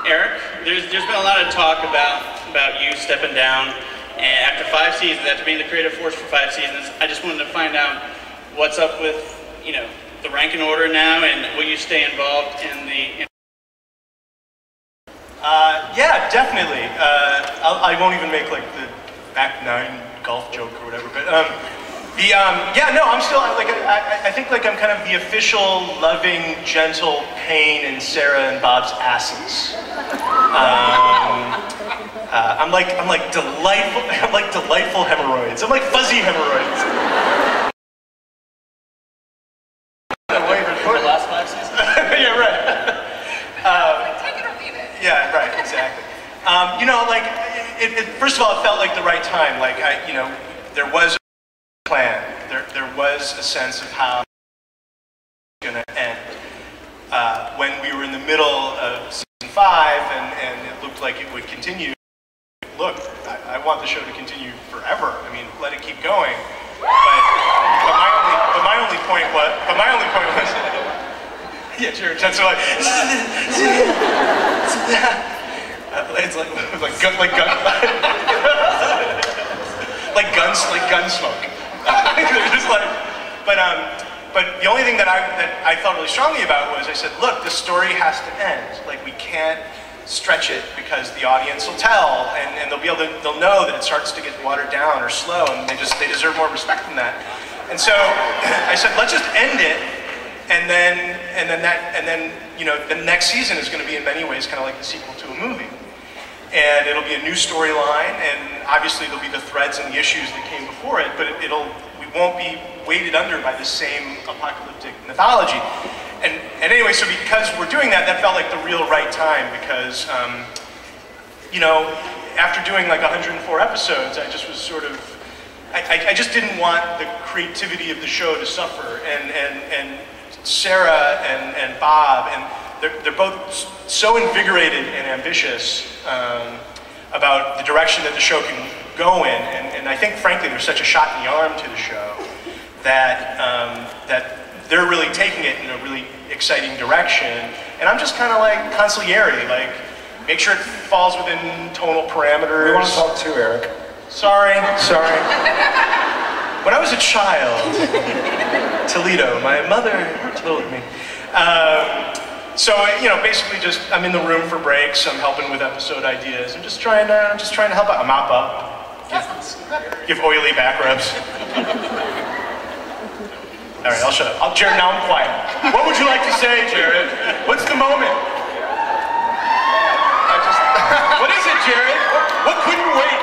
Eric, there's been a lot of talk about you stepping down, and after 5 seasons, after being the creative force for 5 seasons, I just wanted to find out what's up with, you know, the ranking order now, and will you stay involved in the... Yeah, definitely. I won't even make like the back 9 golf joke or whatever, but yeah, no, I'm still like I think like I'm kind of the official loving, gentle pain in Sarah and Bob's asses. I'm like delightful hemorrhoids. I'm like fuzzy hemorrhoids. For the last 5 seasons? Yeah, right. Take it or leave it. Yeah, right, exactly. You know, like, first of all, it felt like the right time. Like, you know, there was a plan. There was a sense of how it was going to end. When we were in the middle of season 5 and it looked like it would continue, look, I want the show to continue forever. I mean, let it keep going. But my only point was, yeah, Jared Jensen like, it's like gun smoke. They're just like, but the only thing that I felt really strongly about was I said, look, the story has to end. Like, we can't stretch it because the audience will tell, and they'll know that it starts to get watered down or slow, and they deserve more respect than that. And so I said, let's just end it, and then you know, the next season is going to be in many ways kind of like the sequel to a movie. And it'll be a new storyline, and obviously there'll be the threads and the issues that came before it, but we won't be weighted under by the same apocalyptic mythology. And anyway, so because we're doing that, that felt like the real right time, because, you know, after doing like 104 episodes, I just was sort of, I just didn't want the creativity of the show to suffer, and Sarah and Bob, and they're both so invigorated and ambitious about the direction that the show can go in, and I think, frankly, there's such a shot in the arm to the show that that they're really taking it in a really exciting direction, and I'm just kind of like consigliere, like make sure it falls within tonal parameters. We want to talk too, Eric. Sorry. When I was a child, Toledo, my mother told me. So, you know, basically just, I'm in the room for breaks, I'm helping with episode ideas, I'm just trying to help out. I mop up, give oily back rubs. All right, I'll shut up. Jared, now I'm quiet. What would you like to say, Jared? What's the moment? What is it, Jared? What couldn't wait?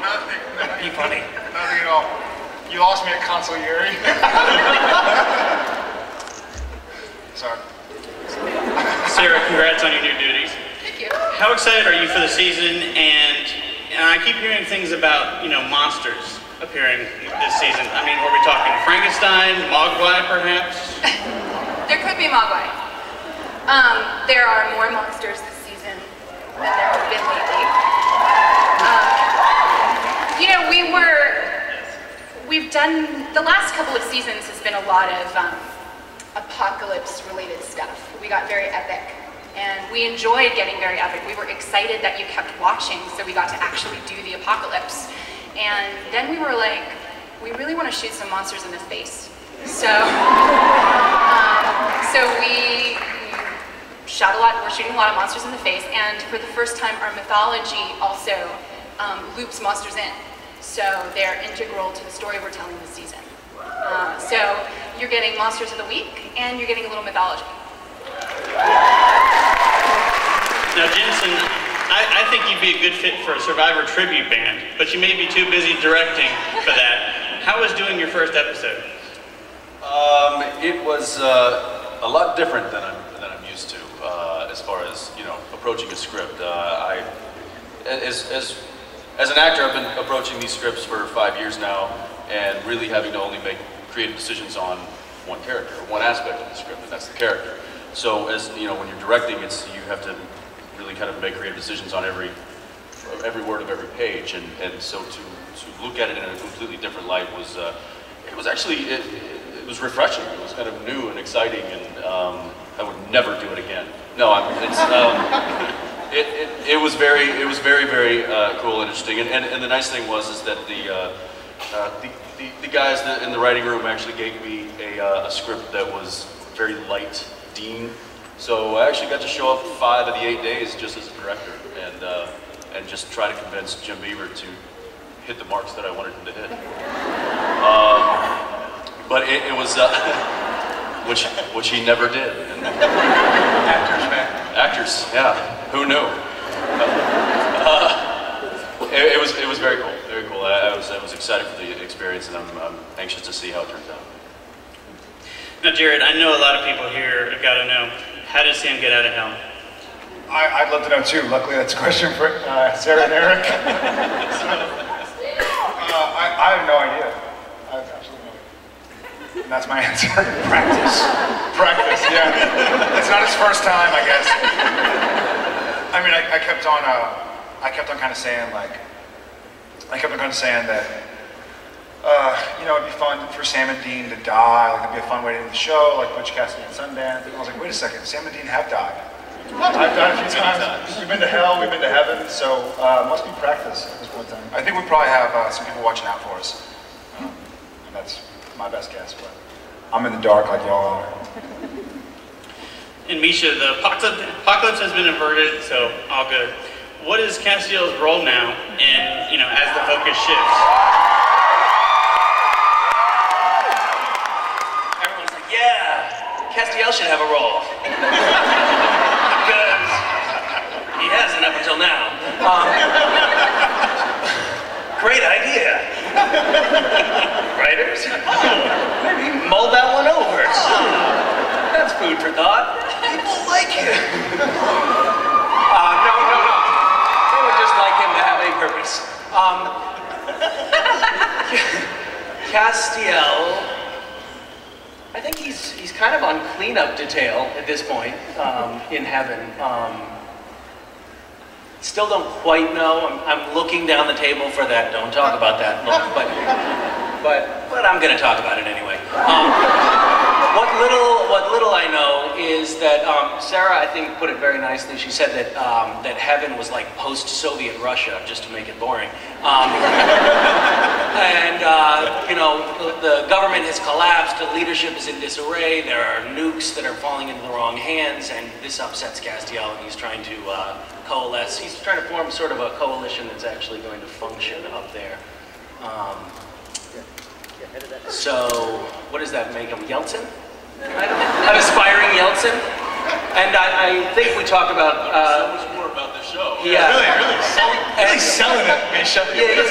Nothing. Be funny. Nothing at all. You lost me at consigliere. Sorry. Sarah, congrats on your new duties. Thank you. How excited are you for the season? And I keep hearing things about, you know, monsters appearing this season. I mean, are we talking Frankenstein, Mogwai, perhaps? There could be Mogwai. There are more monsters this season than there have been lately. You know, we've done, the last couple of seasons has been a lot of apocalypse-related stuff. We got very epic, and we enjoyed getting very epic. We were excited that you kept watching, so we got to actually do the apocalypse. And then we were like, we really want to shoot some monsters in the face. So, we shot a lot, we're shooting a lot of monsters in the face, and for the first time, our mythology also loops monsters in. So they're integral to the story we're telling this season. So you're getting Monsters of the Week, and you're getting a little mythology. Now, Jensen, I think you'd be a good fit for a Survivor tribute band, but you may be too busy directing for that. How was doing your first episode? It was a lot different than I'm used to, as far as, you know, approaching a script. As an actor, I've been approaching these scripts for 5 years now, and really having to only make creative decisions on one character, one aspect of the script, and that's the character. So, as you know, when you're directing, you have to really kind of make creative decisions on every word of every page, and so to look at it in a completely different light was it was refreshing. It was kind of new and exciting, and I would never do it again. No, It was very cool and interesting. And the nice thing is that the guys in the writing room actually gave me a script that was very light Dean. So I actually got to show up 5 of the 8 days just as a director and just try to convince Jim Beaver to hit the marks that I wanted him to hit. But it was, which he never did. Actors, man. Actors, yeah. Who knew? It was very cool. Very cool. I was excited for the experience, and I'm anxious to see how it turns out. Now, Jared, I know a lot of people here have got to know, how does Sam get out of hell? I'd love to know too. Luckily, that's a question for Sarah and Eric. I have no idea. I have absolutely no idea. And that's my answer. Practice. Practice, yeah. It's not his first time, I guess. I mean, I kept on kind of saying, like, that, you know, it'd be fun for Sam and Dean to die. Like, it'd be a fun way to end the show, like Butch Cassidy and Sundance. And I was like, wait a second, Sam and Dean have died. I've died a few times. We've been to hell, we've been to heaven, so must be practice at this point in time. I think we probably have some people watching out for us. And that's my best guess, but I'm in the dark like y'all are. And Misha, the apocalypse has been averted, so all good. What is Castiel's role now, and as the focus shifts? Everyone's like, yeah, Castiel should have a role. Because he hasn't up until now. Great idea. Writers? Maybe mull that one over. That's food for thought. People like him. No. They would just like him to have a purpose. Castiel, I think he's kind of on cleanup detail at this point in heaven. Still don't quite know. I'm looking down the table for that "don't talk about that" look, but I'm going to talk about it anyway. What little I know is that Sarah, I think, put it very nicely. She said that that heaven was like post-Soviet Russia, just to make it boring. The government has collapsed. The leadership is in disarray. There are nukes that are falling into the wrong hands, and this upsets Castiel, and he's trying to coalesce. He's trying to form sort of a coalition that's actually going to function up there. So, what does that make him? Yeltsin? An aspiring Yeltsin? And I think we talked about... so much more about the show. Yeah. Really selling it, Misha. Yeah.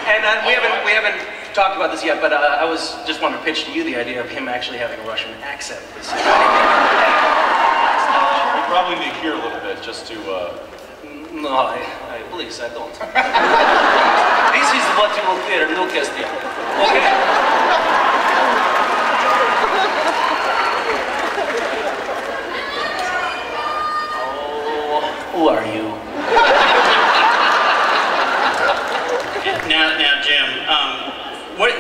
And we haven't talked about this yet, but I just wanted to pitch to you the idea of him actually having a Russian accent. We probably need to hear a little bit just to... No, please, I don't. This is what you will hear, no Castiel. Okay? Oh, who are you? Now, Jim,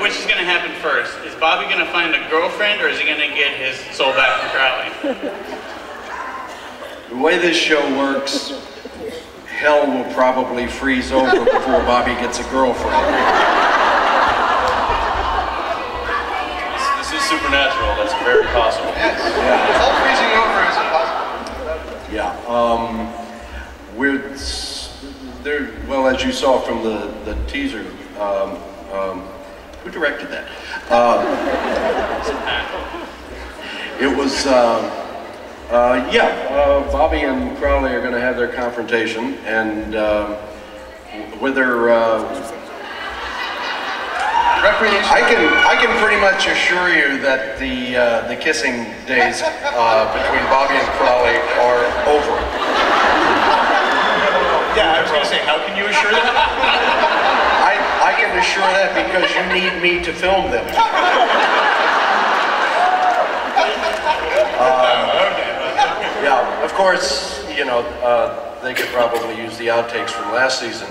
which is going to happen first? Is Bobby going to find a girlfriend, or is he going to get his soul back from Crowley? The way this show works, hell will probably freeze over before Bobby gets a girlfriend. This is supernatural. That's very possible. Yes. Yeah. It's all freezing over is impossible. Yeah. Well, as you saw from the teaser, who directed that? It was. Bobby and Crowley are going to have their confrontation, and whether I can pretty much assure you that the kissing days between Bobby and Crowley are over. Yeah, I was going to say, how can you assure that? I can assure that because you need me to film them. Yeah, of course, they could probably use the outtakes from last season.